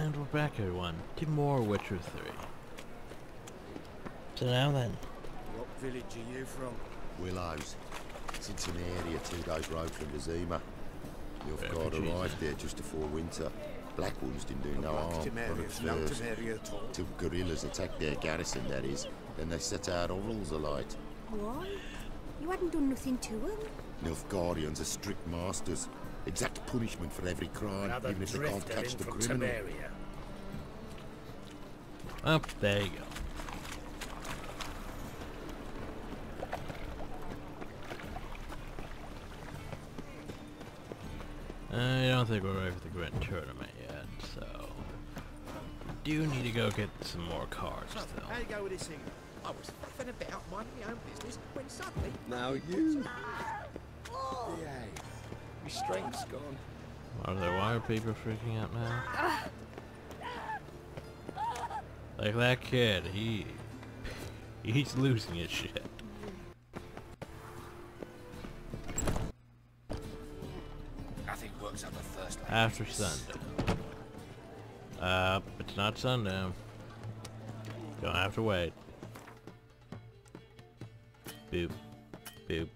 And we're back, everyone, to more Witcher 3. So now then. What village are you from? Willows. It's in an area 2 days' road from Vizima. You've got arrived there just before winter. Black Wolves didn't do no harm. Not at first. Till guerrillas attacked their garrison, that is. Then they set our ovals alight. What? You hadn't done nothing to them? Nilfgaardians are strict masters. Exact punishment for every crime, even if they can't catch the criminal. Oh, there you go. I don't think we're ready for the Grand Tournament yet, so we do need to go get some more cards still. How you go with this thing? I was faffing about minding my own business when suddenly... Now you... Yeah. Your strength's gone. Why are people freaking out now? Like that kid, he's losing his shit. Nothing works up the first like After sundown. It's not sundown. Don't have to wait. Boop. Boop.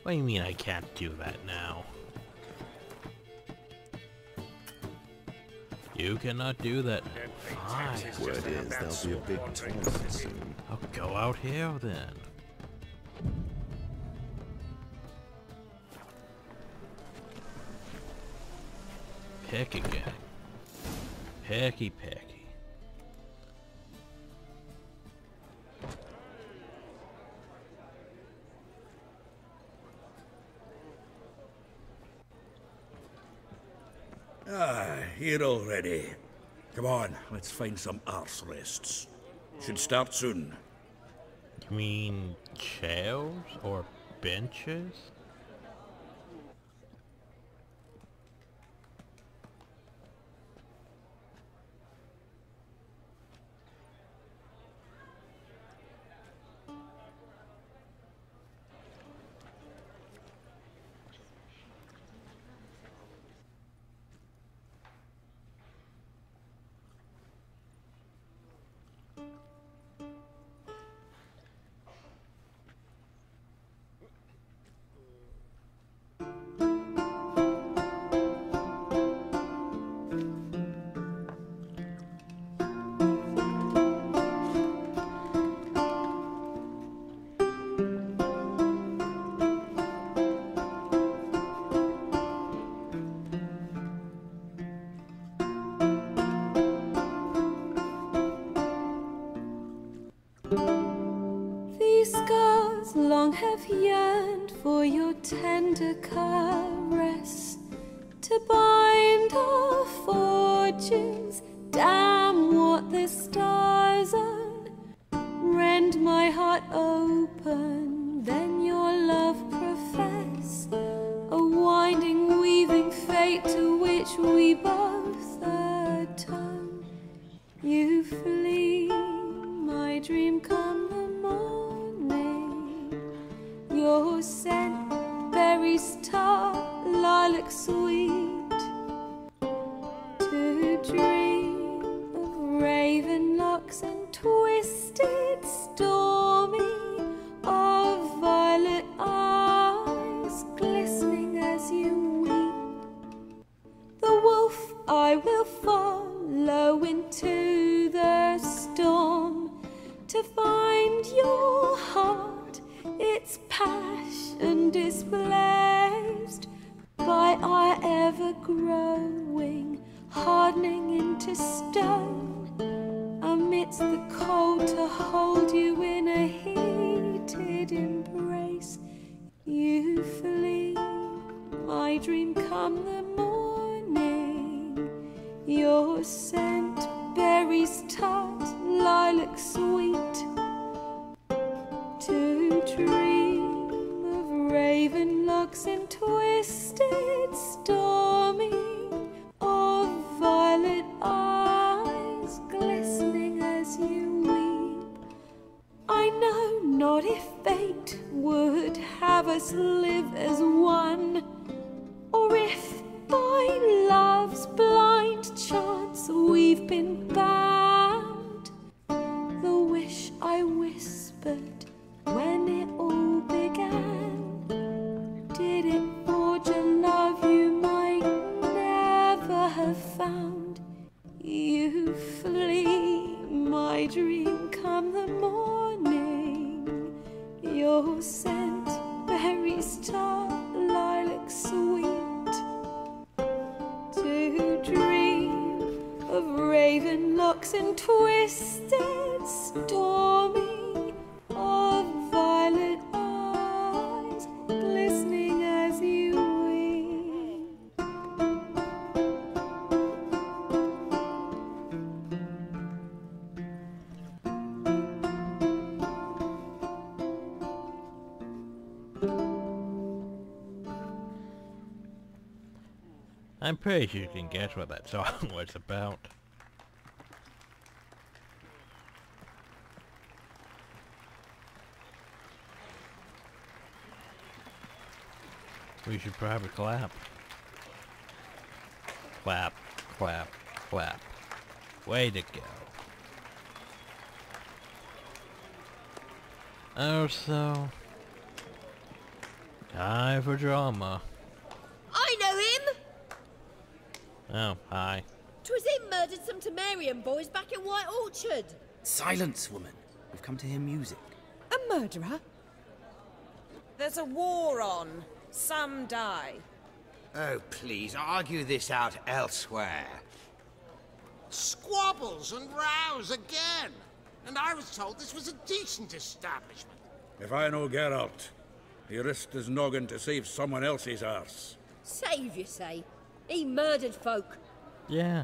What do you mean I can't do that now? You cannot do that now. Fine. Word is, there'll be a big tournament soon. I'll go out here then. Pick again. Picky picky. Here already. Come on, let's find some arse rests. Should start soon. You mean chairs or benches? These scars long have yearned for your tender caress, to bind our fortunes. Damn what the stars are. Rend my heart open, then your love profess, a winding, weaving fate to which we both atone. You flee, my dream come the morning. Your scent, berries tart, lilac sweet. To dream of raven locks and twisted stormy, of violet eyes glistening as you weep. The wolf I will follow into the storm, to find your heart, its passion displaced by our ever-growing, hardening into stone, amidst the cold to hold you in a heated embrace. You flee, my dream come the morning, your scent, berries tart, lilac sweet. To dream of raven locks and twisted stormy, of violet eyes glistening as you weep. I know not if fate would have us live as one, or if by love's blind chance never found. You flee my dream come the morning. Your scent, berry star, lilac sweet. To dream of raven locks and twisted stormy, of violet eyes glistening as you wink. I'm pretty sure you can guess what that song was about. We should probably clap. Clap, clap, clap. Way to go. Oh, so... time for drama. I know him! Oh, hi. 'Twas him murdered some Temerian boys back in White Orchard. Silence, woman. We've come to hear music. A murderer? There's a war on. Some die. Oh, please, argue this out elsewhere. Squabbles and rows again. And I was told this was a decent establishment. If I know Geralt, he risked his noggin to save someone else's arse. Save, you say? He murdered folk. Yeah.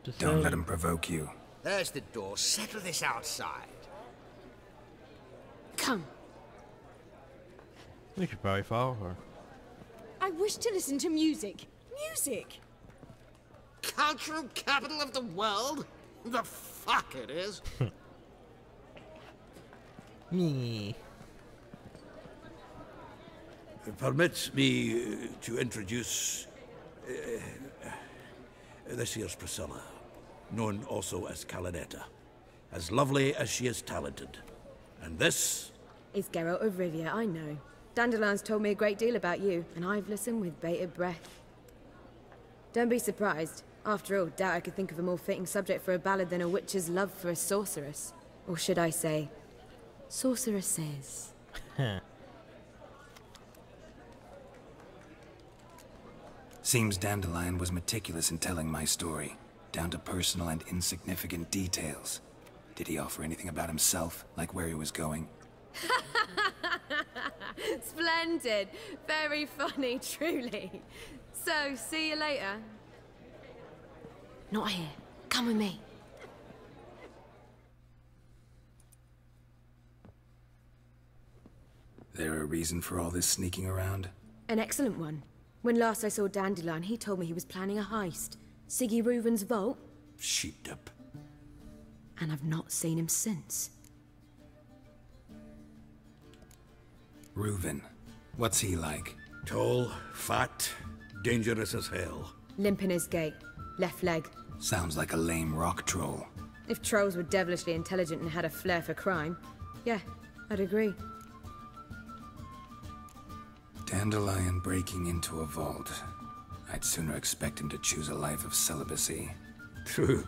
Just Don't saying. let him provoke you. There's the door. Settle this outside. Come. We should probably follow her. I wish to listen to music. Music! Cultural capital of the world? The fuck it is. Me. Permit me to introduce this here's Priscilla, known also as Calinetta, as lovely as she is talented. And this... It's Geralt of Rivia, I know. Dandelion's told me a great deal about you, and I've listened with bated breath. Don't be surprised. After all, doubt I could think of a more fitting subject for a ballad than a witch's love for a sorceress. Or should I say, sorceresses. Seems Dandelion was meticulous in telling my story, down to personal and insignificant details. Did he offer anything about himself, like where he was going? Splendid. Very funny, truly. So, see you later. Not here. Come with me. There a reason for all this sneaking around? An excellent one. When last I saw Dandelion, he told me he was planning a heist. Siggy Reuven's vault. Sheep-dip. And I've not seen him since. Reuven. What's he like? Tall, fat, dangerous as hell. Limp in his gait. Left leg. Sounds like a lame rock troll. If trolls were devilishly intelligent and had a flair for crime, yeah, I'd agree. Dandelion breaking into a vault. I'd sooner expect him to choose a life of celibacy. True.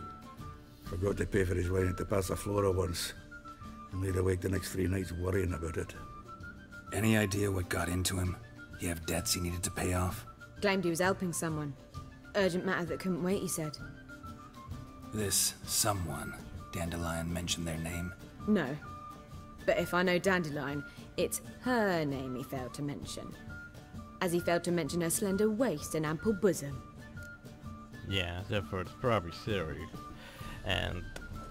Forgot to pay for his wine at the Passaflora once. And laid awake the next 3 nights worrying about it. Any idea what got into him? He have debts he needed to pay off? Claimed he was helping someone. Urgent matter that couldn't wait, he said. This someone, Dandelion mentioned their name? No. But if I know Dandelion, it's her name he failed to mention. As he failed to mention her slender waist and ample bosom. Yeah, therefore it's probably Siri. And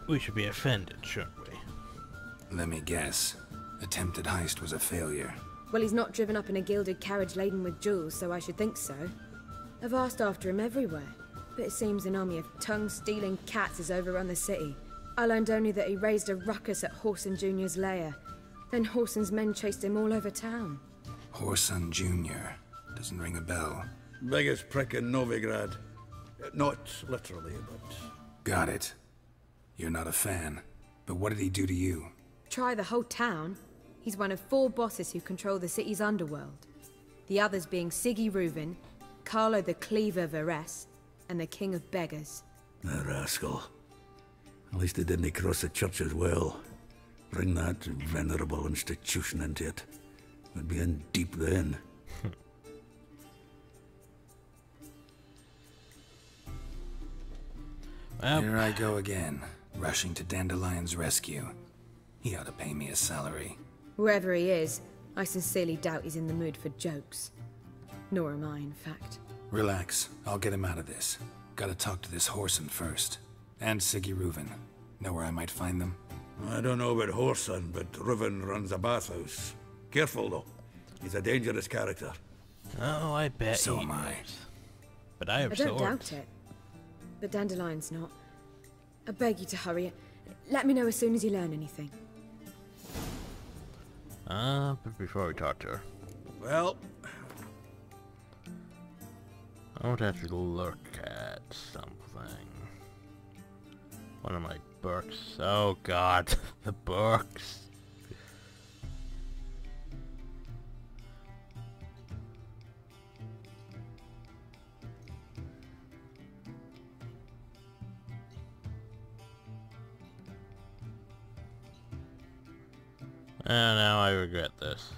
we should be offended, shouldn't we? Let me guess. Attempted heist was a failure. Well, he's not driven up in a gilded carriage laden with jewels, so I should think so. I've asked after him everywhere, but it seems an army of tongue-stealing cats has overrun the city. I learned only that he raised a ruckus at Whoreson Jr.'s lair. Then Whoreson's men chased him all over town. Whoreson Jr. Doesn't ring a bell. Biggest prick in Novigrad. Not literally, but... Got it. You're not a fan. But what did he do to you? Try the whole town. He's one of 4 bosses who control the city's underworld. The others being Siggy Reuven, Carlo the Cleaver Varese, and the king of beggars. The rascal. At least he didn't cross the church as well. Bring that venerable institution into it. We'd be in deep then. Here I go again, rushing to Dandelion's rescue. He ought to pay me a salary. Whoever he is, I sincerely doubt he's in the mood for jokes. Nor am I, in fact. Relax, I'll get him out of this. Gotta talk to this Whoreson first. And Siggy Reuven. Know where I might find them? I don't know about Whoreson, but Reuven runs a bathhouse. Careful, though. He's a dangerous character. Oh, I bet So he am I. is. But I have I don't swords. doubt it. But Dandelion's not. I beg you to hurry. Let me know as soon as you learn anything. But before we talk to her, Well, I want to actually look at something. One of my books. Oh god, the books. And now I regret this.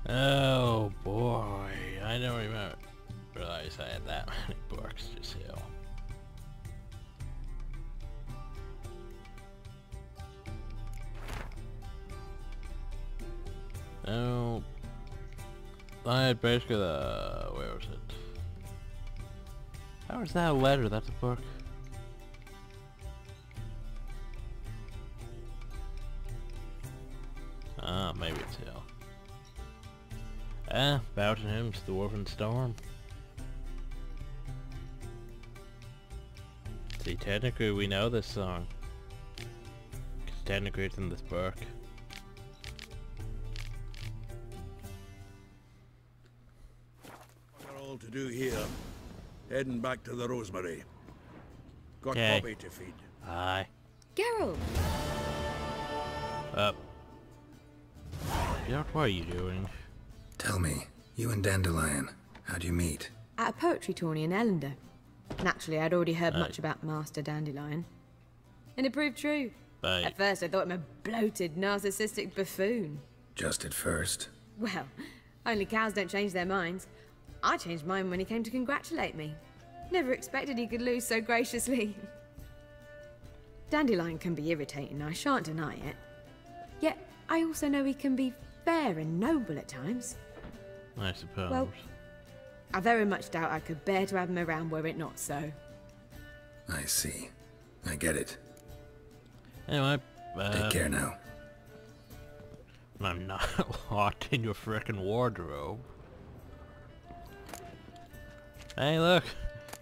Oh boy, I don't realize I had that many books just here. Oh, I had basically the, where was it? How is that a letter? That's a book. Ah, maybe it's here. Bouncing hymns, the Dwarven Storm. See, technically we know this song. 'Cause technically it's in this book. what are all to do here? Heading back to the Rosemary. Got Okay. Bobby to feed. Aye. Geralt! Up. Geralt, what are you doing? Tell me, you and Dandelion, how'd you meet? At a poetry tourney in Ellender. Naturally, I'd already heard Right. much about Master Dandelion. And it proved true. Right. At first, I thought him a bloated, narcissistic buffoon. Just at first. Well, only cows don't change their minds. I changed mine when he came to congratulate me. Never expected he could lose so graciously. Dandelion can be irritating, I shan't deny it. Yet, I also know he can be fair and noble at times. I suppose. Well, I very much doubt I could bear to have him around were it not so. I see. I get it. Anyway, Take care now. I'm not locked in your frickin' wardrobe. Hey, look.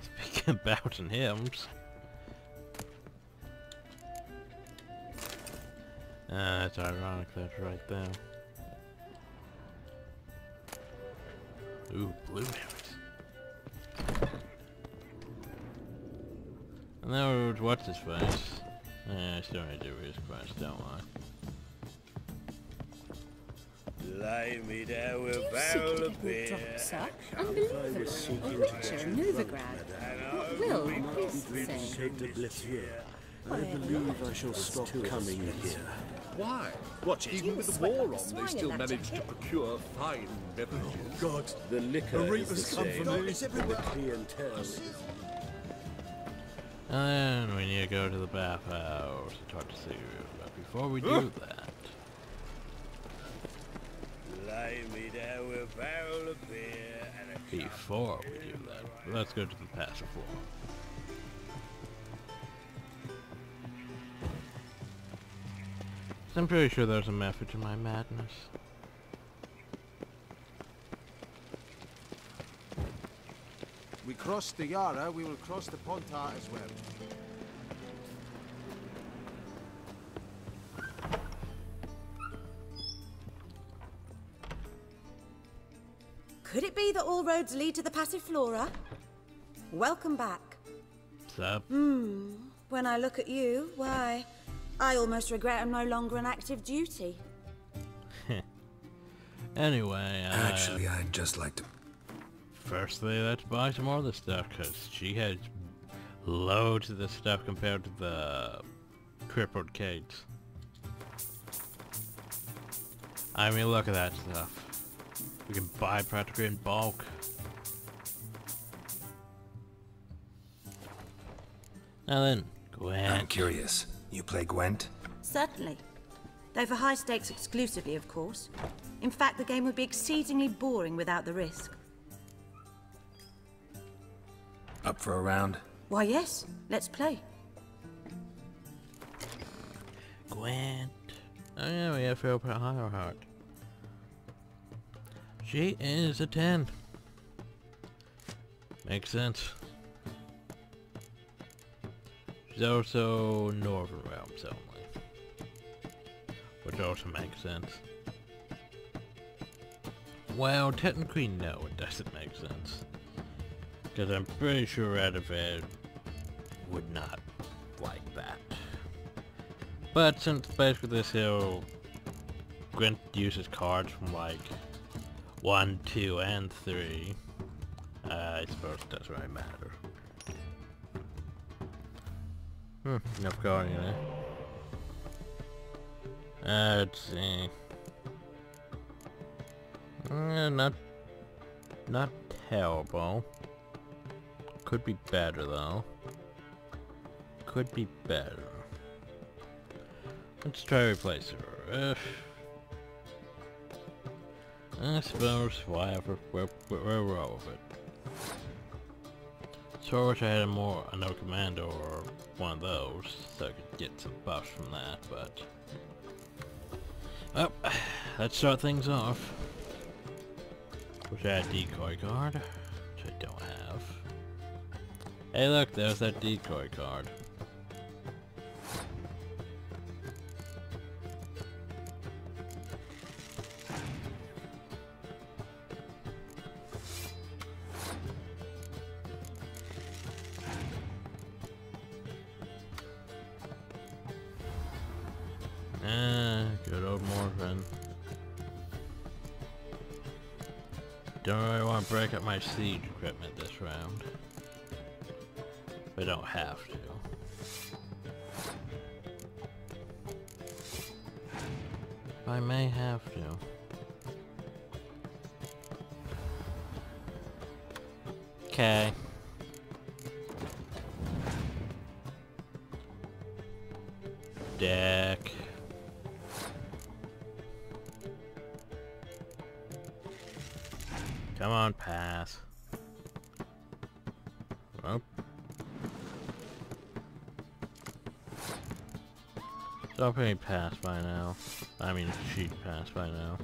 Speaking of bouncing hymns. It's ironic that's right there. Ooh, blue notes. And now, what's his face? I still need to do his quest, don't I? Lay me down with Do a you barrel seek of a beer. drop, sir? Unbelievable. A richer Novigrad. What will this say? I believe I shall stop coming here. Why? What, even with the war on, they still manage to procure fine beverages? God, the liquor The is reapers the come same. for me. The clientele is... And we need to go to the bathhouse to talk to Sigurd. But before we do that... Lay me down with a barrel of beer and a Before we do that, let's go to the passive floor. I'm pretty sure there's a method to my madness. We crossed the Yara, we will cross the Pontar as well. Could it be that all roads lead to the Passiflora? welcome back. What's up? When I look at you, why, I almost regret I'm no longer on active duty. Anyway, Actually, I'd just like to... Firstly, let's buy some more of this stuff, because she has loads of this stuff compared to the crippled Kates. I mean, look at that stuff. We can buy practically in bulk. Now then, Gwent. I'm curious. You play Gwent? Certainly. Though for high stakes exclusively, of course. In fact, the game would be exceedingly boring without the risk. Up for a round? Why, yes. Let's play. Gwent. Oh yeah, we have to open a higher heart. She is a 10. Makes sense. She's also Northern Realms only. Which also makes sense. Well, technically no, it doesn't make sense. Because I'm pretty sure Radavid would not like that. But since basically this hill, Gwent uses cards from like 1, 2, and 3, I suppose it doesn't really matter. Enough going in there. Let's see. Not terrible. Could be better though. Could be better. Let's try to replace her. I suppose whatever. We'll roll with it. So I wish I had another commando or one of those so I could get some buffs from that, but well, let's start things off. Wish I had a decoy card, which I don't have. Hey look, there's that decoy card. Good old Morven. Don't really want to break up my siege equipment this round. But I don't have to. I may have to. Okay. Deck. Come on, pass. Oh. Somebody passed by now. I mean, she'd passed by now.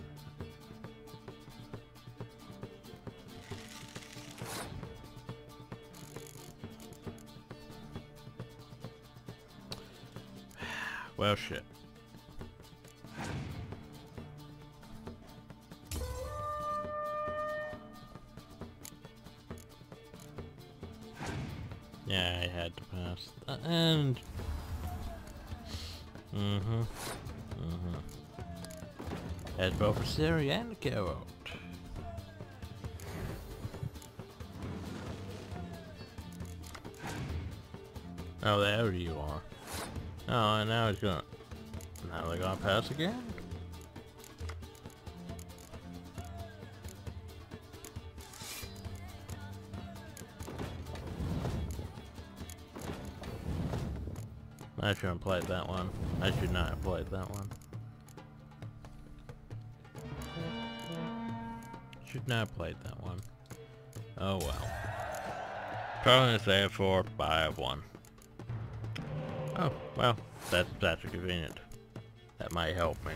Well, shit. Yeah, I had to pass. And... As both for Siri and Carrot. Oh, there you are. Oh, and now he's gonna... Now they're gonna pass again? I shouldn't have played that one. I should not have played that one. Should not have played that one. Oh well. Probably say it for, but I have one. Oh, well, that's convenient. That might help me.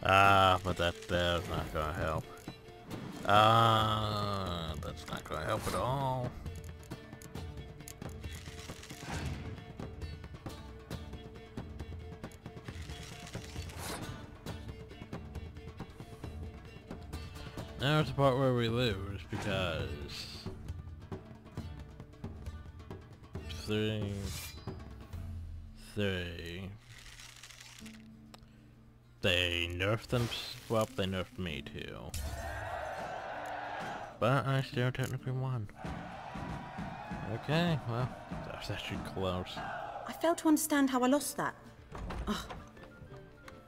But that's not gonna help. That's not gonna help at all. Now it's the part where we lose because three. They nerfed them. Well, they nerfed me too. But I still technically won. Okay, well, that was actually close. I fail to understand how I lost that. Oh,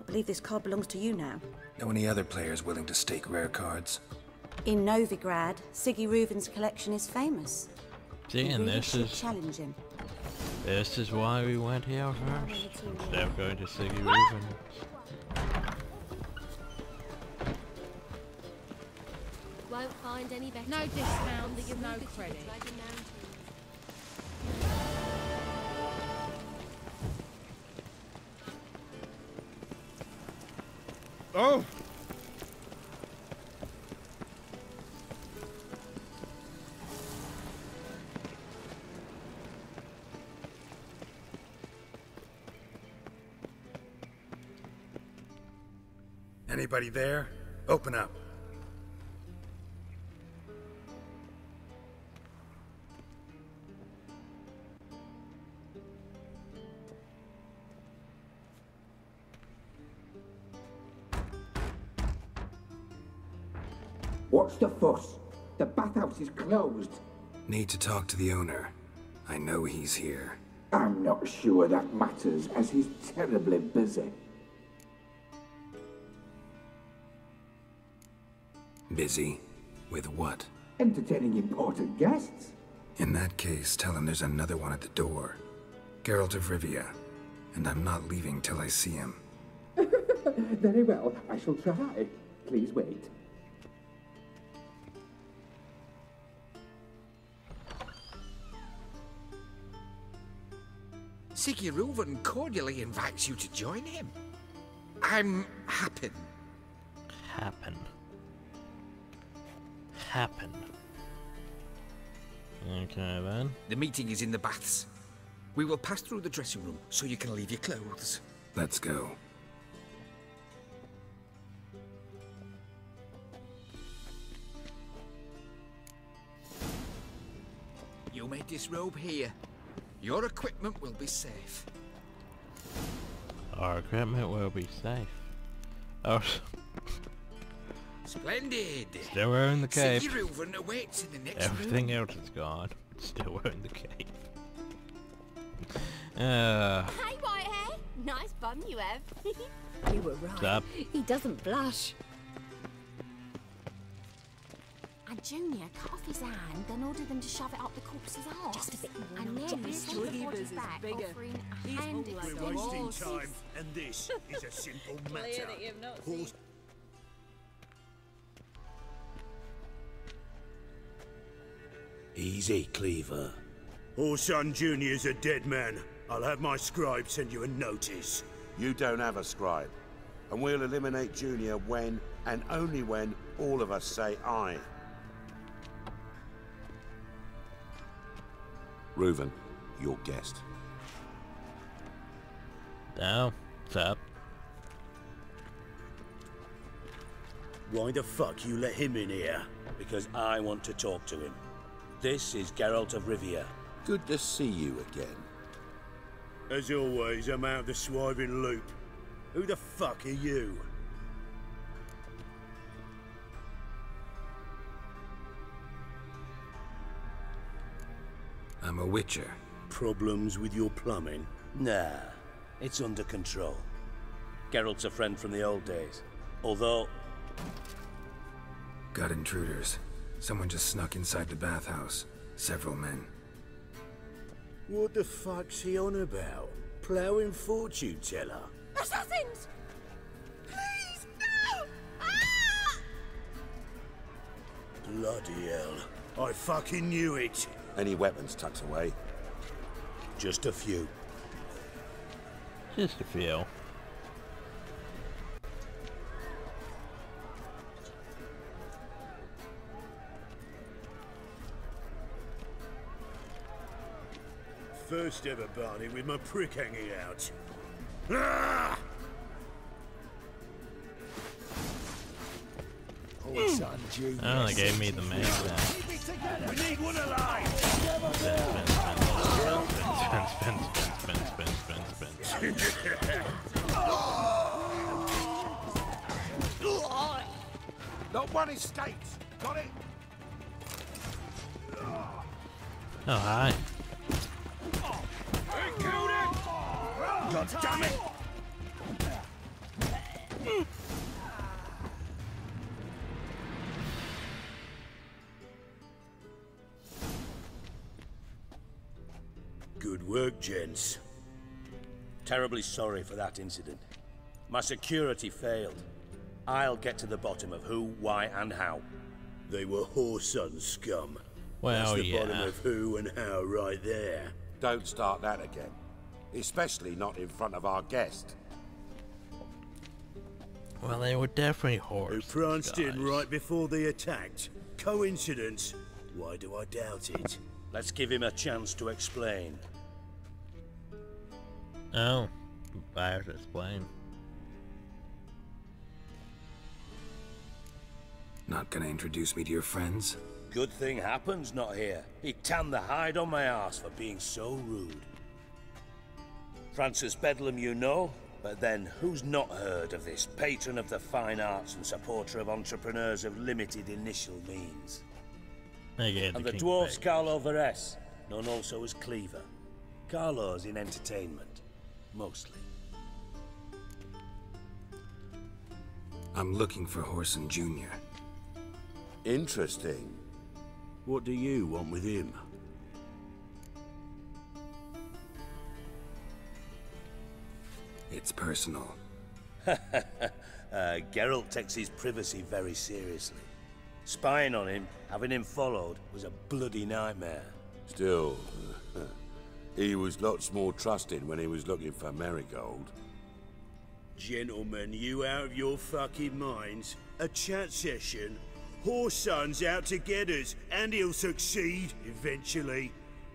I believe this card belongs to you now. Know any other players willing to stake rare cards? In Novigrad, Siggy Reuven's collection is famous. See, and this is challenge him. This is why we went here first, instead of going to Siggy Reuven. Won't find any better. No discounts, no credit. Oh! Anybody there? Open up. What's the fuss? The bathhouse is closed. Need to talk to the owner. I know he's here. I'm not sure that matters, as he's terribly busy. Busy? With what? Entertaining important guests. In that case, tell him there's another one at the door. Geralt of Rivia. And I'm not leaving till I see him. Very well, I shall try. Please wait. Siggy Reuven cordially invites you to join him. I'm happen. Happen. Okay then. The meeting is in the baths. We will pass through the dressing room so you can leave your clothes. Let's go. You may disrobe here. Your equipment will be safe. Our equipment will be safe. Oh. Splendid. Still wearing the cape. Siggy Reuven awaits in the next Everything room. else is gone. Still wearing the cape. Hey, Whitehair. Nice bum you have. You were right. What's up? He doesn't blush. And Junior cut off his hand, then ordered them to shove it up the corpse's arse. Just a bit more. And then he pulled the body's back, offering a hand extension. We're wasting time, and this is a simple matter. Pause. Easy, Cleaver. Orson Jr.'s a dead man. I'll have my scribe send you a notice. You don't have a scribe. And we'll eliminate Junior when, and only when, all of us say aye. Reuven, your guest. Now, what's up? Why the fuck you let him in here? Because I want to talk to him. This is Geralt of Rivia. Good to see you again. As always, I'm out of the swiving loop. Who the fuck are you? I'm a witcher. Problems with your plumbing? Nah, it's under control. Geralt's a friend from the old days. Although... Got intruders. Someone just snuck inside the bathhouse. Several men. What the fuck's he on about? Ploughing fortune teller? Assassins! Please, no! Ah! Bloody hell. I fucking knew it. Any weapons tucked away? Just a few. Just a few. First ever Barney with my prick hanging out. Ah! Oh, they gave me the main thing. We need one alive! Spin. Not one escapes. Got it? Oh, hi. God damn it! Good work, gents. Terribly sorry for that incident. My security failed. I'll get to the bottom of who, why, and how. They were whoreson scum. Well, That's the yeah. bottom of who and how right there. Don't start that again. Especially not in front of our guest. Well, they were definitely Who horses. pranced in right before they attacked. Coincidence? Why do I doubt it? Let's give him a chance to explain. Oh, I have to explain. Not gonna introduce me to your friends? Good thing Happen's not here. He tanned the hide on my ass for being so rude. Francis Bedlam you know, but then who's not heard of this patron of the fine arts and supporter of entrepreneurs of limited initial means? And the dwarf's Carlo Veres, known also as Cleaver. Carlo's in entertainment, mostly. I'm looking for Horson Jr. Interesting. What do you want with him? It's personal. Geralt takes his privacy very seriously. Spying on him, having him followed, was a bloody nightmare. Still, he was lots more trusting when he was looking for Marigold. Gentlemen, you out of your fucking minds? A chat session? Whoreson's out to get us, and he'll succeed, eventually.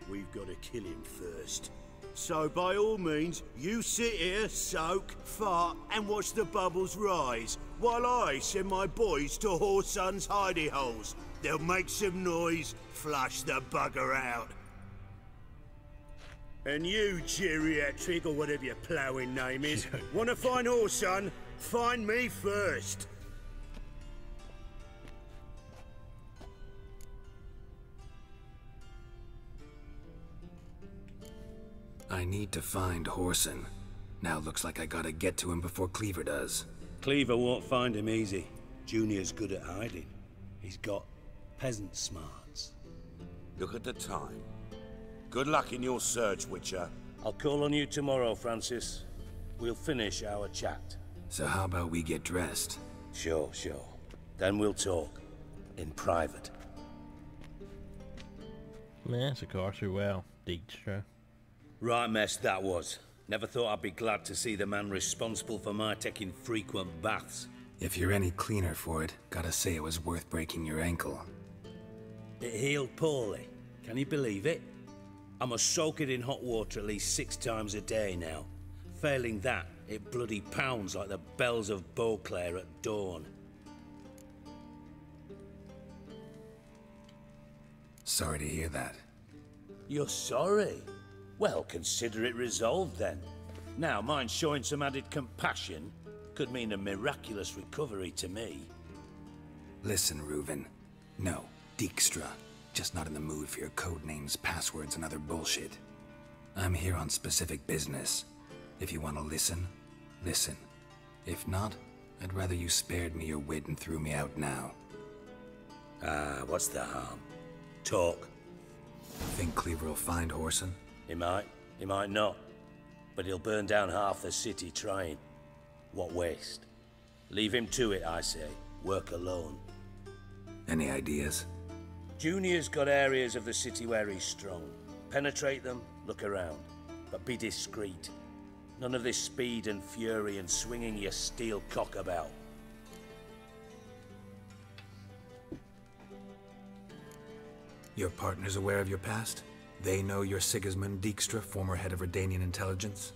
We've got to kill him first. So by all means, you sit here, soak, fart, and watch the bubbles rise, while I send my boys to Whoreson's hidey holes. They'll make some noise, flush the bugger out. And you, geriatric, or whatever your ploughing name is, want to find Whoreson? Find me first. I need to find Horson. Now looks like I gotta get to him before Cleaver does. Cleaver won't find him easy. Junior's good at hiding. He's got peasant smarts. Look at the time. Good luck in your search, Witcher. I'll call on you tomorrow, Francis. We'll finish our chat. So how about we get dressed? Sure. Then we'll talk. In private. Yes, of course we will, Dijkstra. Right mess that was. Never thought I'd be glad to see the man responsible for my taking frequent baths. If you're any cleaner for it, gotta say it was worth breaking your ankle. It healed poorly. Can you believe it? I must soak it in hot water at least 6 times a day now. Failing that, it bloody pounds like the bells of Beauclair at dawn. Sorry to hear that. You're sorry? Well, consider it resolved then. Now, mind showing some added compassion could mean a miraculous recovery to me. Listen, Reuven. No, Dijkstra. Just not in the mood for your code names, passwords, and other bullshit. I'm here on specific business. If you want to listen, listen. If not, I'd rather you spared me your wit and threw me out now. What's the harm? Talk. Think Cleaver will find Horson? He might not. But he'll burn down half the city trying. What waste? Leave him to it, I say. Work alone. Any ideas? Junior's got areas of the city where he's strong. Penetrate them, look around. But be discreet. None of this speed and fury and swinging your steel cock about. Your partner's aware of your past? They know you're Sigismund Dijkstra, former head of Redanian intelligence?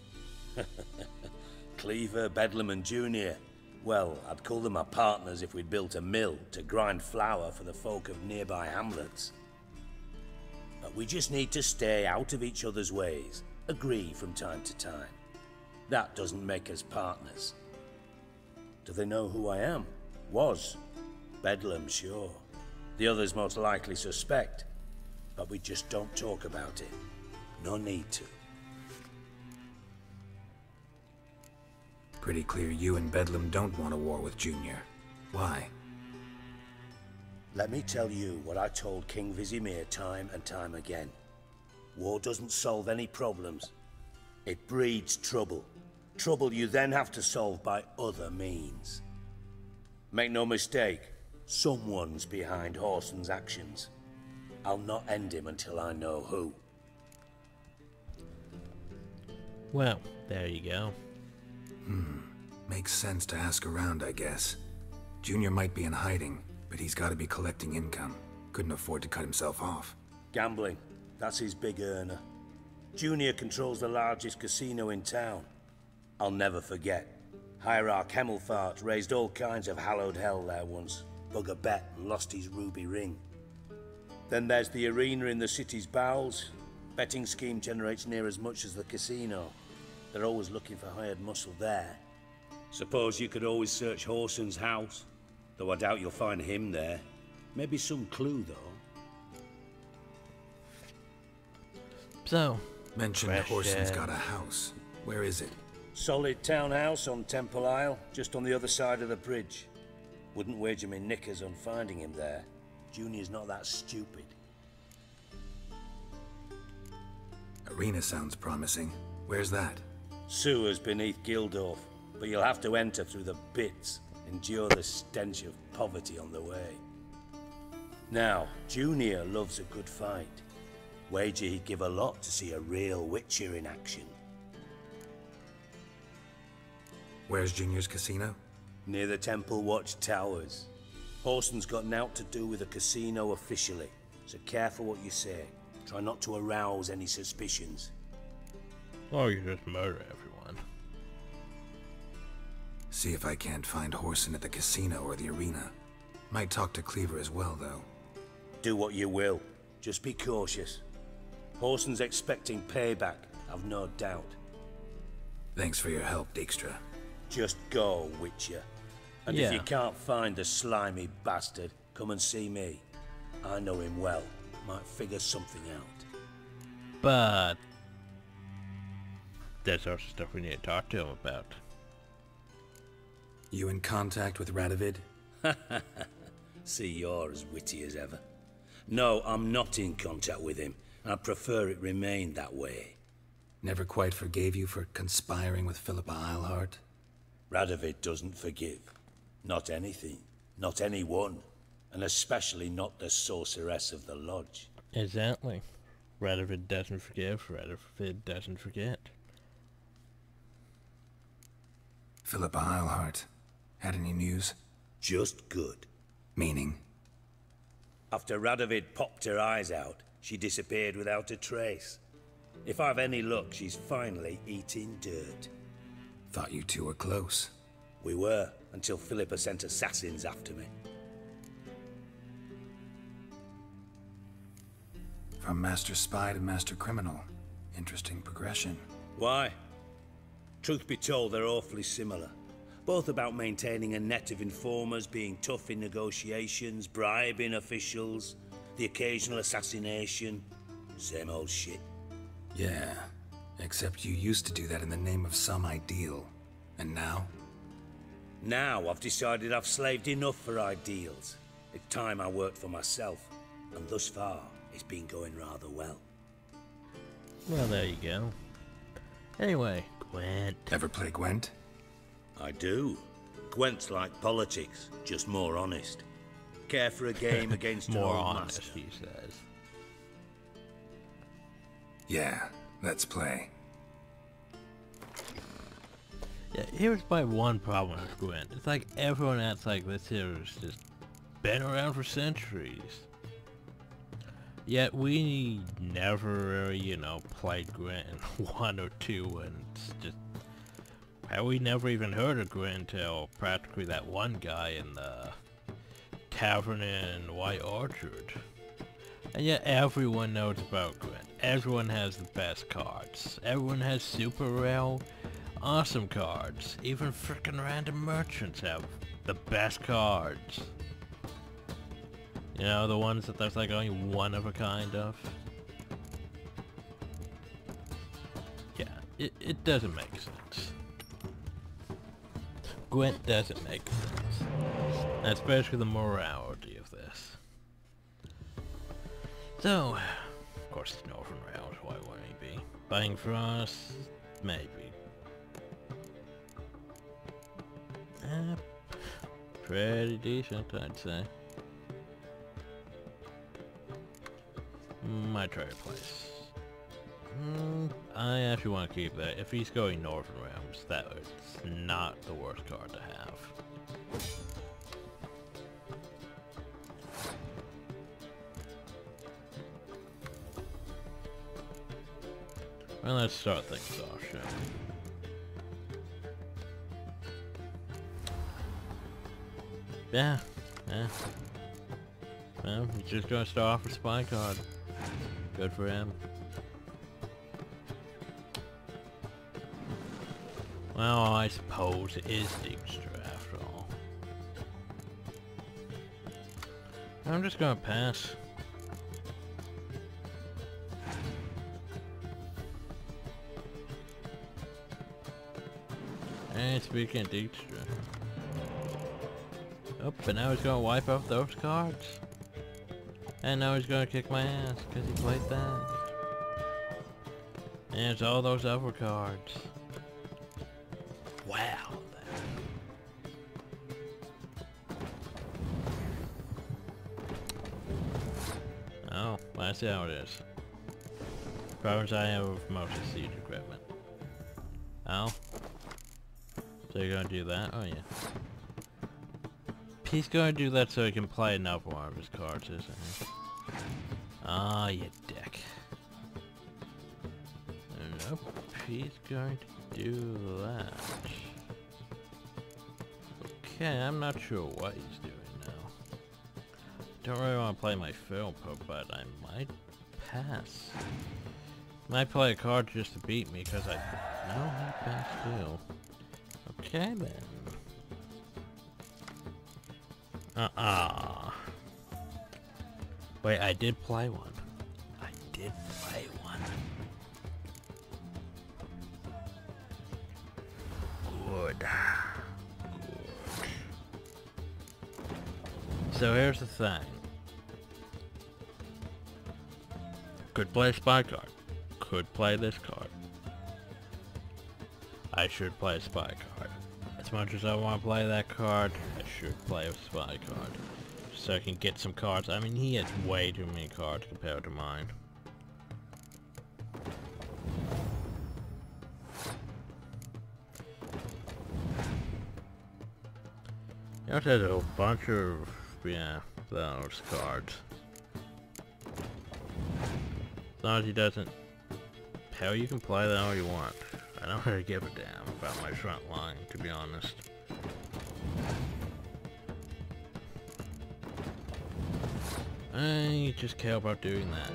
Cleaver, Bedlam and Junior. Well, I'd call them my partners if we'd built a mill to grind flour for the folk of nearby hamlets. But we just need to stay out of each other's ways, agree from time to time. That doesn't make us partners. Do they know who I am? Was. Bedlam, sure. The others most likely suspect, but we just don't talk about it. No need to. Pretty clear you and Bedlam don't want a war with Junior. Why? Let me tell you what I told King Vizimir time and time again. War doesn't solve any problems. It breeds trouble. Trouble you then have to solve by other means. Make no mistake, someone's behind Horson's actions. I'll not end him until I know who. Well, there you go. Makes sense to ask around, I guess. Junior might be in hiding, but he's got to be collecting income. Couldn't afford to cut himself off. Gambling. That's his big earner. Junior controls the largest casino in town. I'll never forget. Hierarch Hemmelfart raised all kinds of hallowed hell there once. Bug a bet and lost his ruby ring. Then there's the arena in the city's bowels. Betting scheme generates near as much as the casino. They're always looking for hired muscle there. Suppose you could always search Horson's house. Though I doubt you'll find him there. Maybe some clue, though. So, mentioned Horson's got a house. Where is it? Solid townhouse on Temple Isle, just on the other side of the bridge. Wouldn't wager me knickers on finding him there. Junior's not that stupid. Arena sounds promising. Where's that? Sewers beneath Gildorf, but you'll have to enter through the pits, endure the stench of poverty on the way. Now, Junior loves a good fight. Wager he'd give a lot to see a real Witcher in action. Where's Junior's casino? Near the Temple Watch Towers. Horson's got naught to do with the casino officially, so careful what you say. Try not to arouse any suspicions. Or you just murder everyone. See if I can't find Horson at the casino or the arena. Might talk to Cleaver as well, though. Do what you will. Just be cautious. Horson's expecting payback, I've no doubt. Thanks for your help, Dijkstra. Just go, Witcher. And if you can't find the slimy bastard, come and see me. I know him well. Might figure something out. But there's also stuff we need to talk to him about. You in contact with Radovid? See, you're as witty as ever. No, I'm not in contact with him. I prefer it remained that way. Never quite forgave you for conspiring with Philippa Eilhart? Radovid doesn't forgive. Not anything. Not anyone. And especially not the sorceress of the lodge. Exactly. Radovid doesn't forgive. Radovid doesn't forget. Philippa Eilhart. Had any news? Just good. Meaning? After Radovid popped her eyes out, she disappeared without a trace. If I've any luck, she's finally eating dirt. Thought you two were close. We were, until Philippa sent assassins after me. From master spy to master criminal. Interesting progression. Why? Truth be told, they're awfully similar. Both about maintaining a net of informers, being tough in negotiations, bribing officials, the occasional assassination. Same old shit. Yeah, except you used to do that in the name of some ideal. And now? Now I've decided I've slaved enough for ideals. It's time I worked for myself. And thus far, it's been going rather well. Well, there you go. Anyway, Gwent. Ever play Gwent? I do. Gwent's like politics, just more honest. Care for a game against an more old honest, master. he says. Yeah, let's play. Yeah, here's my one problem with Gwent. It's like everyone acts like this here has just been around for centuries. Yet we never, you know, played Gwent in 1 or 2, and it's just How we never even heard of Gwent until practically that one guy in the tavern in White Orchard. And yet everyone knows about Gwent. Everyone has the best cards. Everyone has super rare, awesome cards. Even frickin' random merchants have the best cards. You know, the ones that there's like only one of a kind of. Yeah, it doesn't make sense. Gwent doesn't make sense. And especially the morality of this. So, of course it's Northern Rails, why wouldn't he be? Buying Frost? Maybe. Pretty decent, I'd say. Might try to place. I actually want to keep that. If he's going Northern Realms, that is not the worst card to have. Well, let's start things off, shall we? Yeah. Well, he's just gonna start off with Spy card. Good for him. Well, I suppose it is Dijkstra after all. I'm just gonna pass. And speaking of Dijkstra. Oh, but now he's gonna wipe out those cards. And now he's gonna kick my ass because he played that. And it's all those other cards. Wow. Oh, well, I see how it is. Problems I have with most of siege equipment. Oh. So you're gonna do that? Oh yeah. He's gonna do that so he can play another one of his cards, isn't he? Ah, you dick. Nope, he's going to do that. Okay, I'm not sure what he's doing now. Don't really want to play my Philpo, but I might pass. Might play a card just to beat me, because I... No, he passed too. Okay then. Wait, I did play one. I did play one. Good. So here's the thing. Could play a Spy card. Could play this card. I should play a Spy card. As much as I want to play that card, I should play a Spy card. So I can get some cards. I mean, he has way too many cards compared to mine. He also has a bunch of, yeah, those cards. As long as he doesn't... Hell, you can play that all you want. I don't really give a damn about my front line, to be honest. I just care about doing that.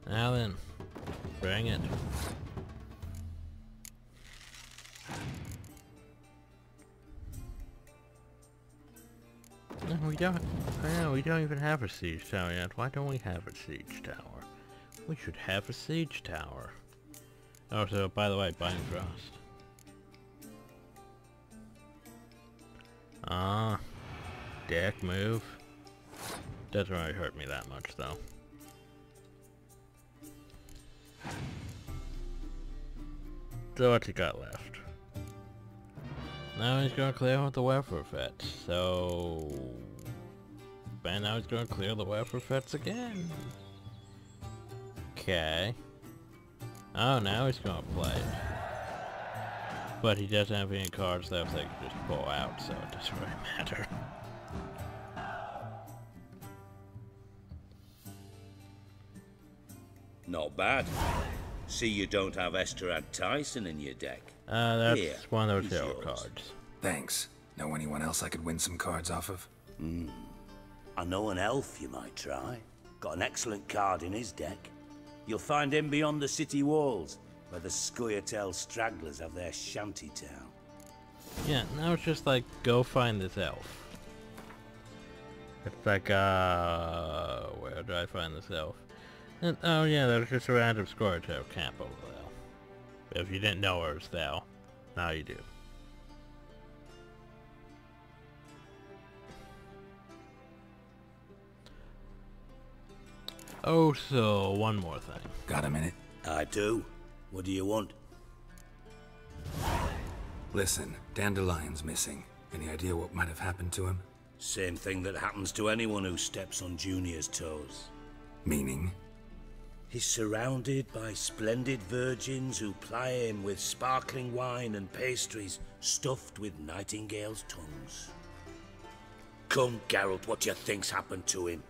Now then, bring it. No, we don't. No, we don't even have a siege tower yet. Why don't we have a siege tower? We should have a siege tower. Oh, so by the way, buying Frost. Ah, dick move. Doesn't really hurt me that much though. So what's he got left? Now he's gonna clear with the welfare fets. So, and now he's gonna clear the welfare fets again. Okay. Oh, now he's gonna play it. But he doesn't have any cards left that can just pull out, so it doesn't really matter. Not bad. See, you don't have Esterad Tyson in your deck. That's Here, one of those he's hero yours. cards. Thanks. Know anyone else I could win some cards off of? I know an elf you might try. Got an excellent card in his deck. You'll find him beyond the city walls, where the Scoia'tael stragglers have their shanty town. Yeah, now it's just like, go find this elf. It's like, where do I find this elf? And, oh yeah, there's just a random Scoia'tael camp over there. If you didn't know it was there, now you do. Oh, so one more thing. Got a minute? I do. What do you want? Listen, Dandelion's missing. Any idea what might have happened to him? Same thing that happens to anyone who steps on Junior's toes. Meaning? He's surrounded by splendid virgins who ply him with sparkling wine and pastries stuffed with nightingales' tongues. Come, Geralt, what do you think's happened to him?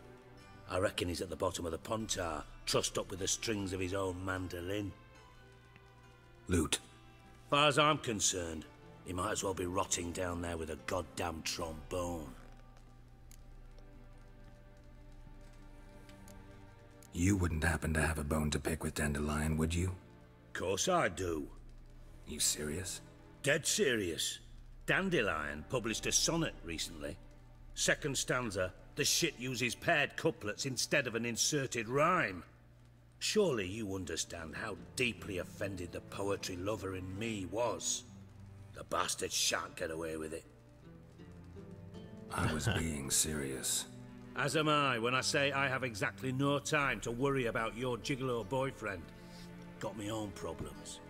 I reckon he's at the bottom of the Pontar, trussed up with the strings of his own mandolin. Loot. Far as I'm concerned, he might as well be rotting down there with a goddamn trombone. You wouldn't happen to have a bone to pick with Dandelion, would you? Course I do. You serious? Dead serious. Dandelion published a sonnet recently. Second stanza, the shit uses paired couplets instead of an inserted rhyme. Surely you understand how deeply offended the poetry lover in me was. The bastard shan't get away with it. I was being serious. As am I when I say I have exactly no time to worry about your gigolo boyfriend. Got me own problems.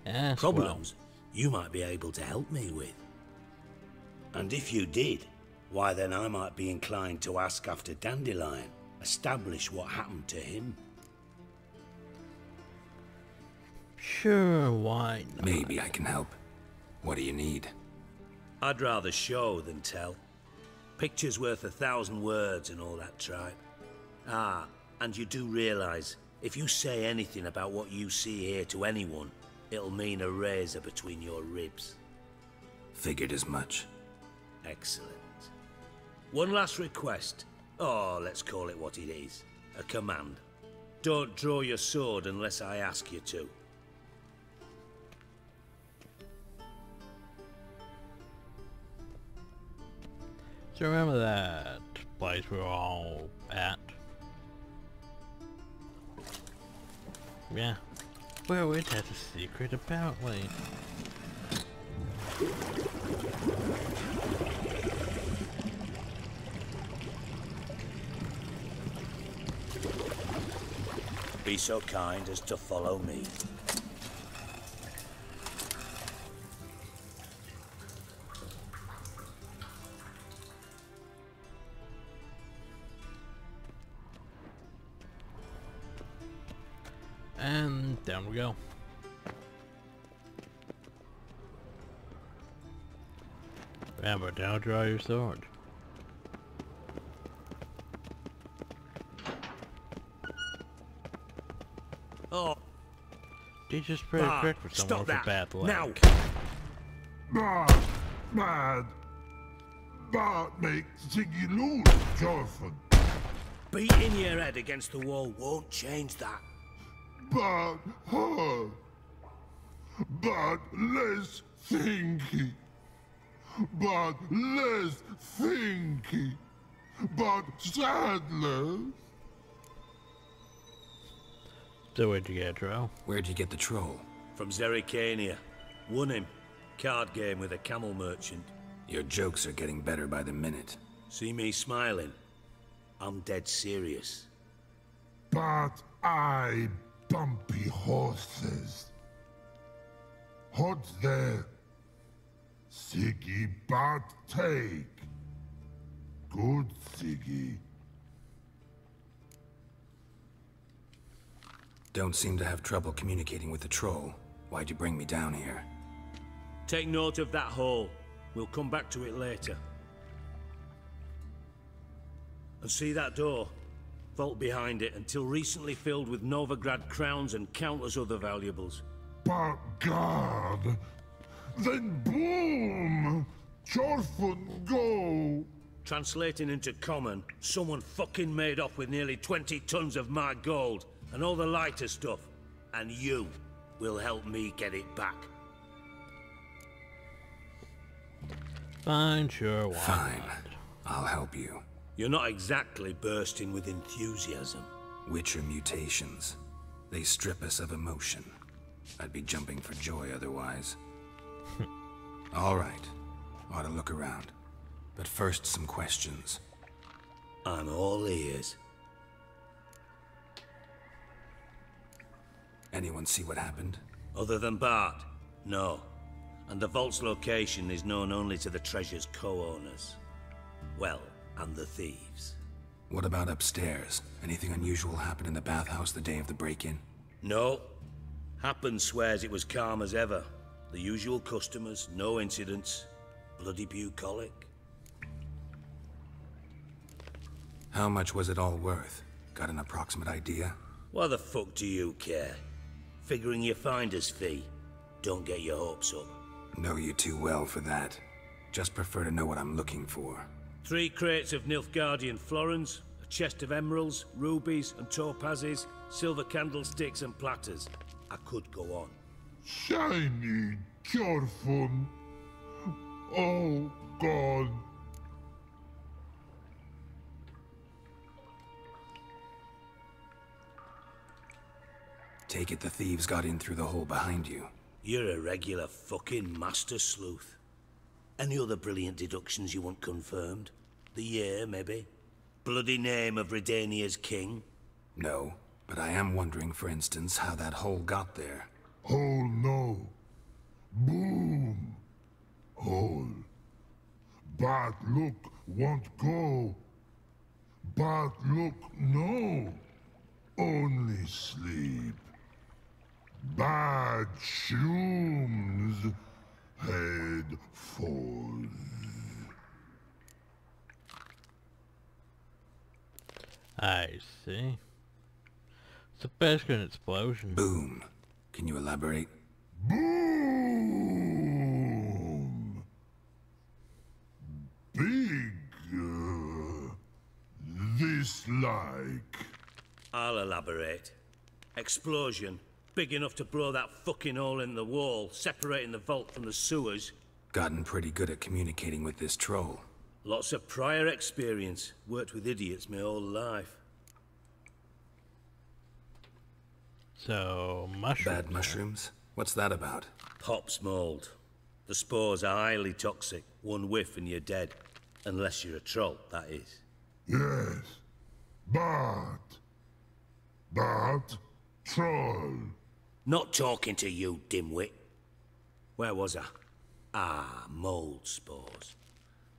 Yes, Problems you might be able to help me with. And if you did, why then I might be inclined to ask after Dandelion, establish what happened to him. Sure, why not? Maybe I can help. What do you need? I'd rather show than tell. Picture's worth 1,000 words and all that tripe. Ah, and you do realise, if you say anything about what you see here to anyone, it'll mean a razor between your ribs. Figured as much. Excellent. One last request. Oh, let's call it what it is. A command. Don't draw your sword unless I ask you to. So remember that place we were all at? Yeah. Well, it has a secret apparently. Be so kind as to follow me. And down we go. Remember, don't draw your sword. Oh. Teach us pretty quick for someone with a bad leg. Now. Bad makes Ziggy lose, Jonathan. Beating your head against the wall won't change that. But less thinky. But less thinky. But sadless. So where'd you get a troll? Where'd you get the troll? From Zerrikania. Won him. Card game with a camel merchant. Your jokes are getting better by the minute. See me smiling? I'm dead serious. But I bumpy horses. Hot there. Siggy but take. Good Siggy. Don't seem to have trouble communicating with the troll. Why'd you bring me down here? Take note of that hole. We'll come back to it later. And see that door? Vault behind it, until recently filled with Novigrad crowns and countless other valuables. But God, then boom! Chorfun go! Translating into common, someone fucking made off with nearly 20 tons of my gold, and all the lighter stuff. And you will help me get it back. Fine, sure, why Fine. not? I'll help you. You're not exactly bursting with enthusiasm. Witcher mutations. They strip us of emotion. I'd be jumping for joy otherwise. All right. Ought to look around. But first, some questions. I'm all ears. Anyone see what happened? Other than Bart? No. And the vault's location is known only to the treasure's co-owners. Well, and the thieves. What about upstairs? Anything unusual happen in the bathhouse the day of the break-in? No. Happen swears it was calm as ever. The usual customers, no incidents. Bloody bucolic. How much was it all worth? Got an approximate idea? Why the fuck do you care? Figuring your finder's fee. Don't get your hopes up. Know you too well for that. Just prefer to know what I'm looking for. 3 crates of Nilfgaardian florins, a chest of emeralds, rubies and topazes, silver candlesticks and platters. I could go on. Shiny Chorfun. Oh, God. Take it the thieves got in through the hole behind you. You're a regular fucking master sleuth. Any other brilliant deductions you want confirmed? The year, maybe? Bloody name of Redania's king? No, but I am wondering, for instance, how that hole got there. Hole no. Boom. Hole. But look won't go. But look no. Only sleep. Bad shrooms. Head falls. I see. It's a basket explosion. Boom. Can you elaborate? Boom! Big. This like. I'll elaborate. Explosion. Big enough to blow that fucking hole in the wall, separating the vault from the sewers. Gotten pretty good at communicating with this troll. Lots of prior experience. Worked with idiots my whole life. So, mushrooms. Bad mushrooms? What's that about? Pops mold. The spores are highly toxic. One whiff and you're dead. Unless you're a troll, that is. Yes. But. Troll. Not talking to you, dimwit. Where was I? Ah, mold spores.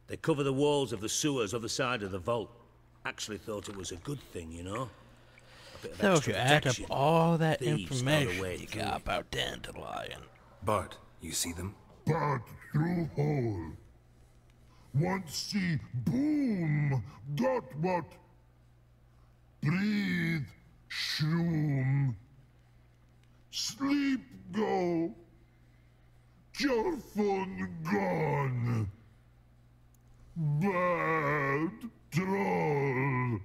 They cover the walls of the sewers other side of the vault. Actually thought it was a good thing, you know? So if you add up all that Thieves information you got about Dandelion. Bart, you see them? But through hole. Want see boom. Got what? Breathe. Shroom. Sleep go. Chorfun gone. Bad troll.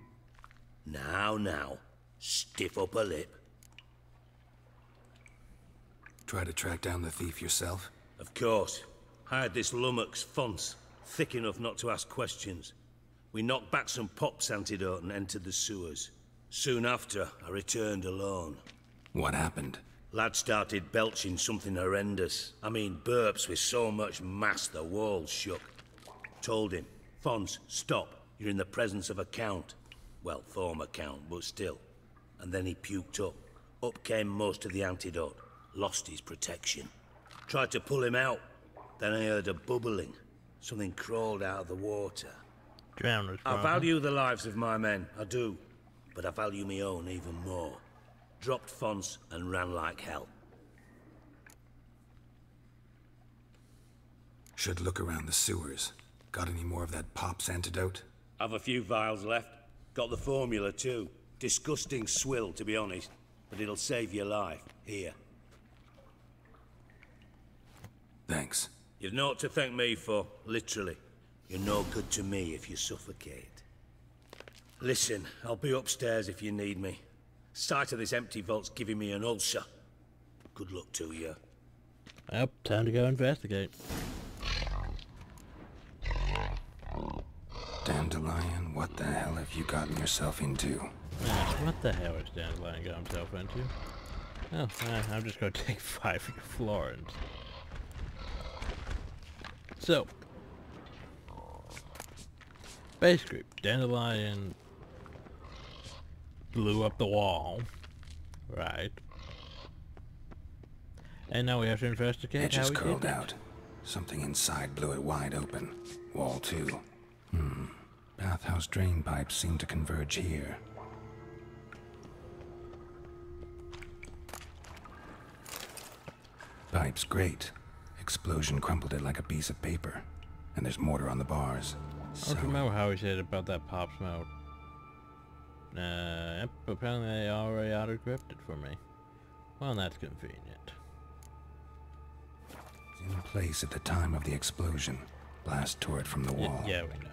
Now. Stiff upper lip. Try to track down the thief yourself? Of course. Hired this lummox, Fons. Thick enough not to ask questions. We knocked back some pops antidote and entered the sewers. Soon after, I returned alone. What happened? Lad started belching something horrendous. I mean, burps with so much mass the walls shook. Told him, Fons, stop. You're in the presence of a count. Well, former count, but still. And then he puked up. Up came most of the antidote. Lost his protection. Tried to pull him out. Then I heard a bubbling. Something crawled out of the water. Drowners. I value the lives of my men, I do. But I value my own even more. Dropped Fons and ran like hell. Should look around the sewers. Got any more of that Pop's antidote? Have a few vials left. Got the formula too. Disgusting swill, to be honest. But it'll save your life. Here. Thanks. You've naught to thank me for, literally. You're no good to me if you suffocate. Listen, I'll be upstairs if you need me. Sight of this empty vault's giving me an ulcer. Good luck to you. Yep, time to go investigate. Dandelion, what the hell have you gotten yourself into? What the hell is Dandelion got himself into? Oh, I'm just gonna take 5 florins. So, basically, Dandelion blew up the wall, right? And now we have to investigate Edges how he curled did out. Something inside blew it wide open. Wall too. Bathhouse drain pipes seem to converge here. Pipe's great. Explosion crumpled it like a piece of paper. And there's mortar on the bars. I don't remember how he said about that pop smoke. Yep, apparently they already auto-crypted for me. Well, that's convenient. In place at the time of the explosion. Blast tore it from the wall. Yeah, we know.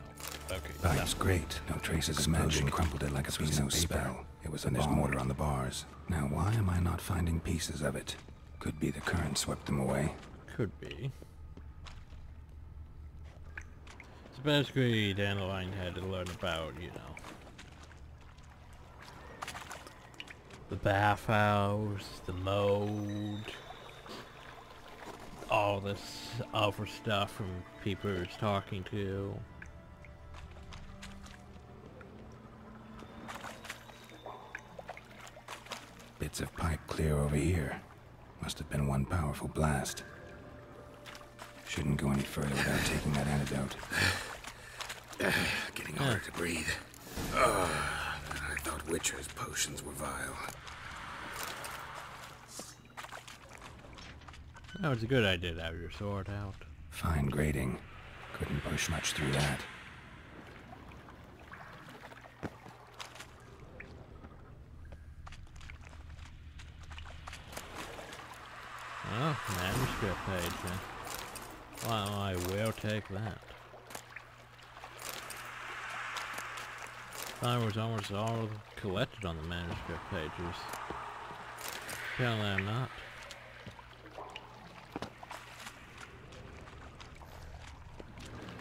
Okay. Pipe's great. No traces of magic. Crumpled it like a piece of paper. Spell. It was and there's mortar on the bars. Now, why am I not finding pieces of it? Could be the current swept them away. Could be. So basically, Dandelion had to learn about, you know, the bathhouse, the mold, all this other stuff from people he was talking to. Bits of pipe clear over here. Must have been one powerful blast. Shouldn't go any further without taking that antidote. Getting harder to breathe. I thought Witcher's potions were vile. That was a good idea to have your sword out. Fine grading. Couldn't push much through that. Oh, manuscript page, man. Well, I will take that. I was almost all collected on the manuscript pages. Apparently I'm not.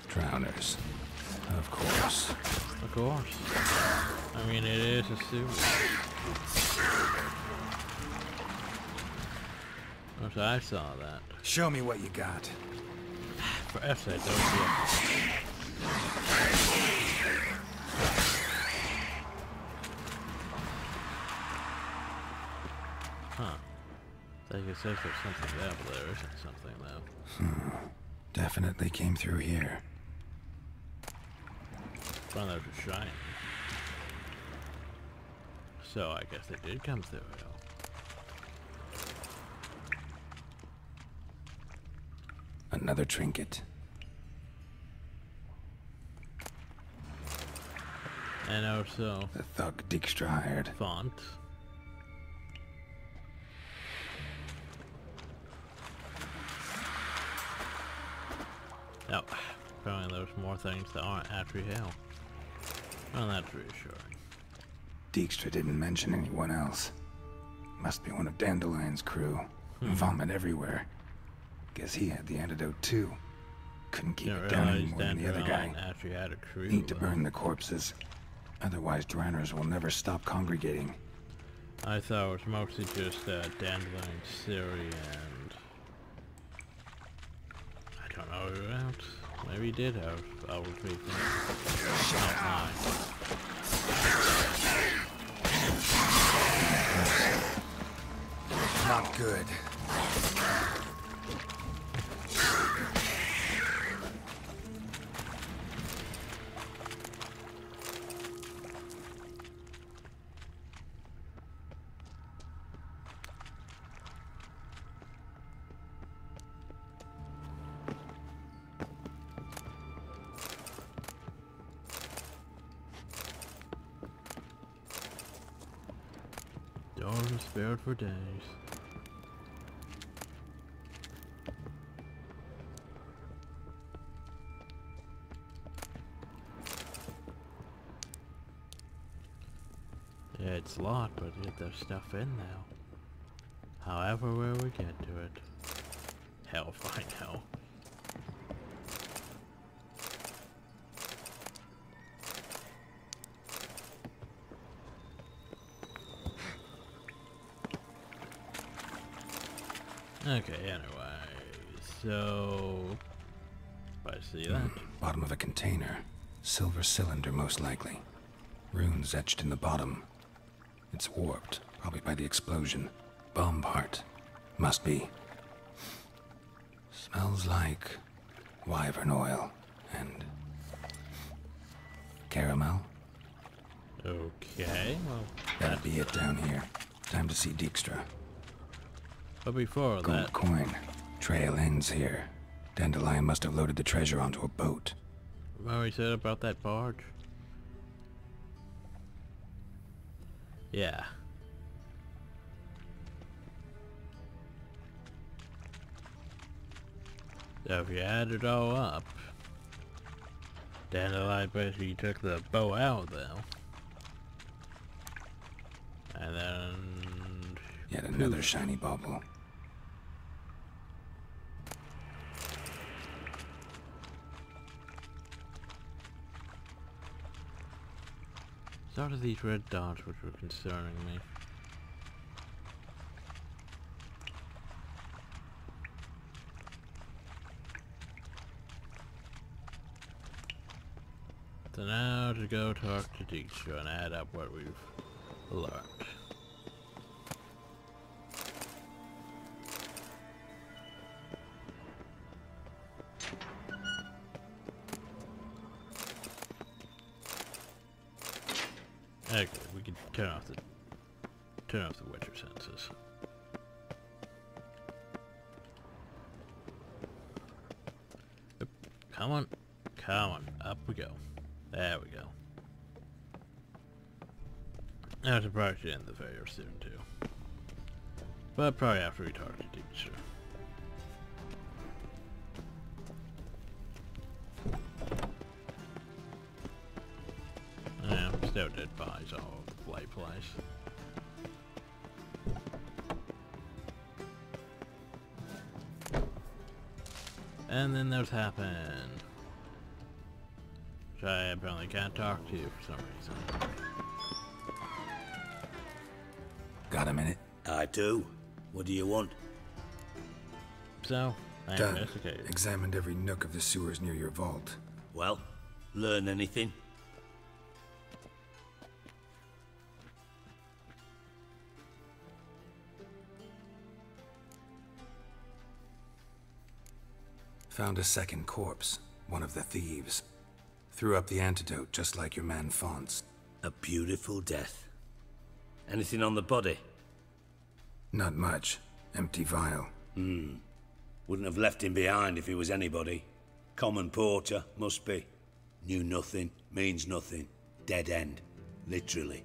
Drowners. Of course. Of course. I mean, it is a sewer. Once I saw that. Show me what you got. For F's sake, don't you? Huh. I guess there's something there, but there isn't something though. Definitely came through here. Well, there's a shrine. So I guess they did come through it all. Another trinket. And also the thug Dijkstra hired. Font. Oh, apparently there's more things that aren't actually hell. Well, that's reassuring. Dijkstra didn't mention anyone else. Must be one of Dandelion's crew. Vomit everywhere. Guess he had the antidote too. Couldn't keep it down any more than the other guy. Had a crew, Need to burn the corpses. Otherwise, drowners will never stop congregating. I thought it was mostly just Dandelion, Siri, and I don't know who else. Maybe he did have other people. Not good. build for days. Yeah, it's locked, but there's stuff in now. However, where we get to it. Hell if I know. Okay, anyway, so I see that. Bottom of a container. Silver cylinder, most likely. Runes etched in the bottom. It's warped, probably by the explosion. Bomb part. Must be. Smells like wyvern oil and caramel. Okay, well, that'll be it down here. Time to see Dijkstra. But before Gold that... coin. Trail ends here. Dandelion must have loaded the treasure onto a boat. What we said about that barge? Yeah. So if you add it all up, Dandelion basically took the bow out though. And then... Yet another shiny bauble. Sort of these red dots which were concerning me. So now to go talk to Dijkstra and add up what we've learned. Okay, we can turn off the Witcher senses. Oop, come on, up we go. There we go. I should probably end the video soon too, but probably after we talk to Dijkstra. Yeah, still dead bodies all over the place. And then those happen. Which I apparently can't talk to you for some reason. Got a minute? I do. What do you want? So, I Done. investigated. Examined every nook of the sewers near your vault. Well, learn anything? Found a second corpse, one of the thieves. Threw up the antidote just like your man Fonz. A beautiful death. Anything on the body? Not much. Empty vial. Wouldn't have left him behind if he was anybody. Common porter, must be. Knew nothing, means nothing. Dead end. Literally.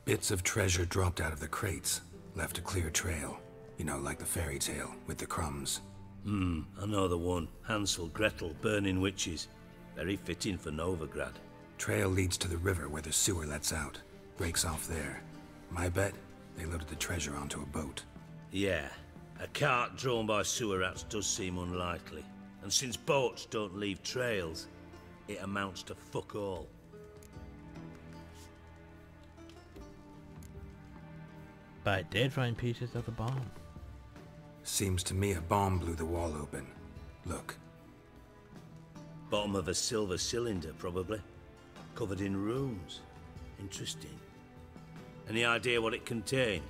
Bits of treasure dropped out of the crates. Left a clear trail. You know, like the fairy tale, with the crumbs. I know the one. Hansel, Gretel, burning witches. Very fitting for Novigrad. Trail leads to the river where the sewer lets out. Breaks off there. My bet, they loaded the treasure onto a boat. Yeah. A cart drawn by sewer rats does seem unlikely. And since boats don't leave trails, it amounts to fuck all. But I did find pieces of the bomb. Seems to me a bomb blew the wall open. Look. Bottom of a silver cylinder, probably. Covered in runes. Interesting. Any idea what it contained?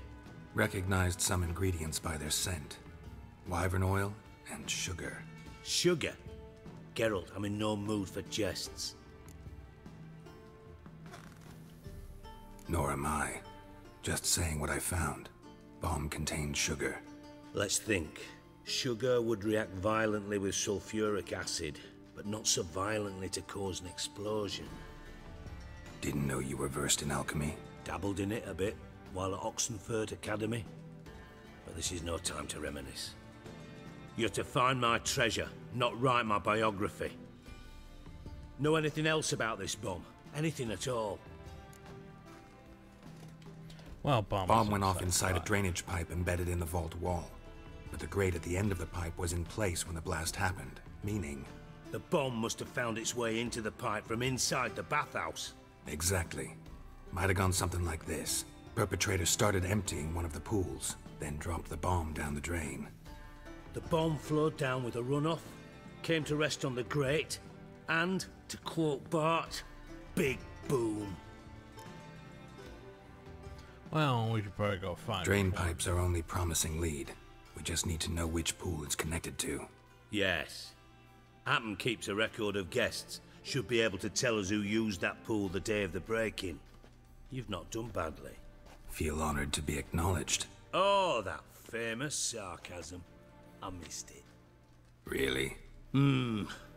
Recognized some ingredients by their scent. Wyvern oil and sugar. Sugar? Geralt, I'm in no mood for jests. Nor am I. Just saying what I found. Bomb contained sugar. Let's think. Sugar would react violently with sulfuric acid, but not so violently to cause an explosion. Didn't know you were versed in alchemy. Dabbled in it a bit while at Oxenford Academy. But this is no time to reminisce. You're to find my treasure, not write my biography. Know anything else about this bomb? Anything at all? Well, bomb went off inside a drainage pipe embedded in the vault wall. But the grate at the end of the pipe was in place when the blast happened, meaning... The bomb must have found its way into the pipe from inside the bathhouse. Exactly. Might have gone something like this. Perpetrator started emptying one of the pools, then dropped the bomb down the drain. The bomb flowed down with a runoff, came to rest on the grate, and, to quote Bart, big boom. Well, we should probably go find Drain pipes are only promising lead. We just need to know which pool it's connected to. Yes. Hammond keeps a record of guests. Should be able to tell us who used that pool the day of the break-in. You've not done badly. Feel honored to be acknowledged. Oh, that famous sarcasm. I missed it. Really?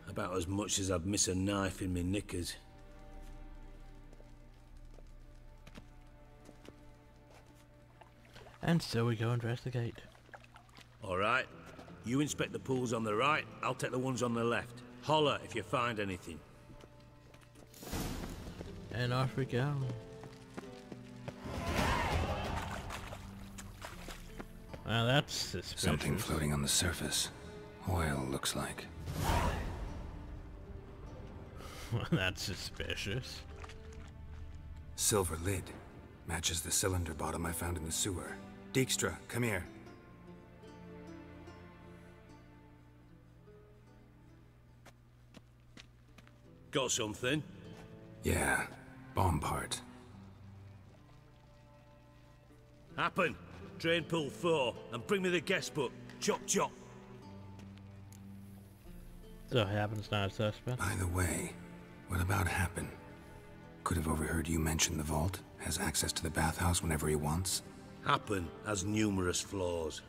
About as much as I'd miss a knife in me knickers. And so we go and investigate. All right. You inspect the pools on the right, I'll take the ones on the left. Holler if you find anything. And off we go. Well, that's suspicious. Something floating on the surface. Oil, looks like. That's suspicious. Silver lid. Matches the cylinder bottom I found in the sewer. Dijkstra, come here. Got something? Yeah, bomb part. Happen. Drain pool 4, and bring me the guest book. Chop chop. So Happen's not a suspect? By the way, what about Happen? Could have overheard you mention the vault. Has access to the bathhouse whenever he wants. Happen has numerous flaws.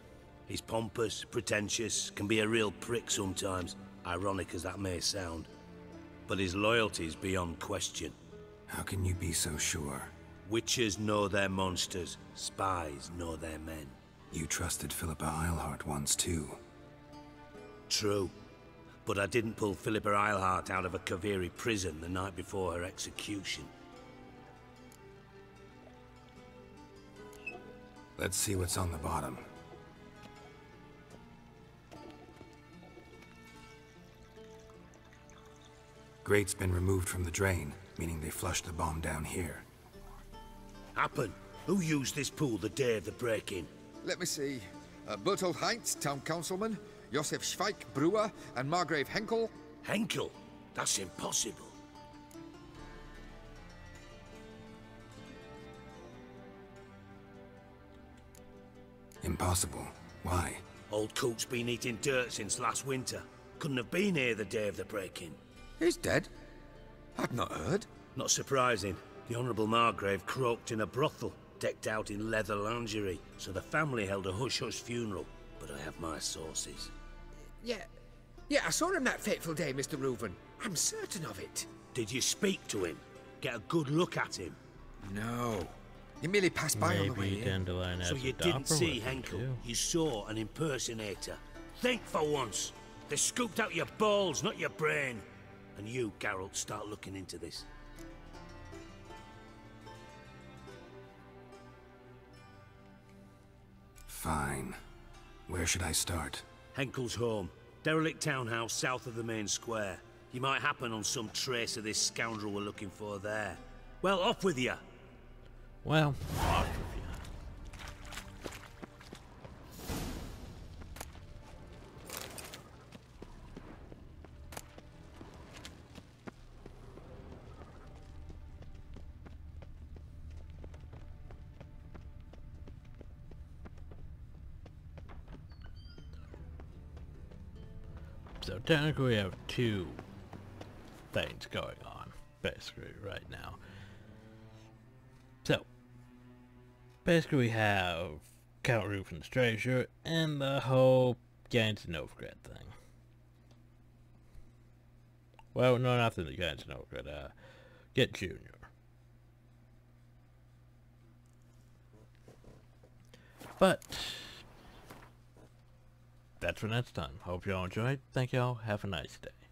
He's pompous, pretentious, can be a real prick sometimes, ironic as that may sound. But his loyalty is beyond question. How can you be so sure? Witches know their monsters, spies know their men. You trusted Philippa Eilhart once too. True. But I didn't pull Philippa Eilhart out of a Kaviri prison the night before her execution. Let's see what's on the bottom. Grate's been removed from the drain, meaning they flushed the bomb down here. Happen. Who used this pool the day of the break-in? Let me see. Bertold Heinz, town councilman, Josef Schweik, brewer, and Margrave Henkel. Henkel? That's impossible. Impossible. Why? Old Coot's been eating dirt since last winter. Couldn't have been here the day of the break-in. He's dead? I'd not heard. Not surprising. The Honourable Margrave croaked in a brothel, decked out in leather lingerie, so the family held a hush-hush funeral. But I have my sources. Yeah, I saw him that fateful day, Mr. Reuven. I'm certain of it. Did you speak to him? Get a good look at him? No. He merely passed by on the way in. So you didn't see Henkel, you saw an impersonator. Think for once. They scooped out your balls, not your brain. And you, Geralt, start looking into this. Fine. Where should I start? Henkel's home. Derelict townhouse south of the main square. You might happen on some trace of this scoundrel we're looking for there. Well, off with you. Well, off with you. So technically we have two things going on, basically, right now. So, basically we have Count Reuven's treasure and the whole Gaines and Novigrad thing. Well, no, not the Gaines and Novigrad, Get Junior. But that's for next time. Hope y'all enjoyed. Thank y'all. Have a nice day.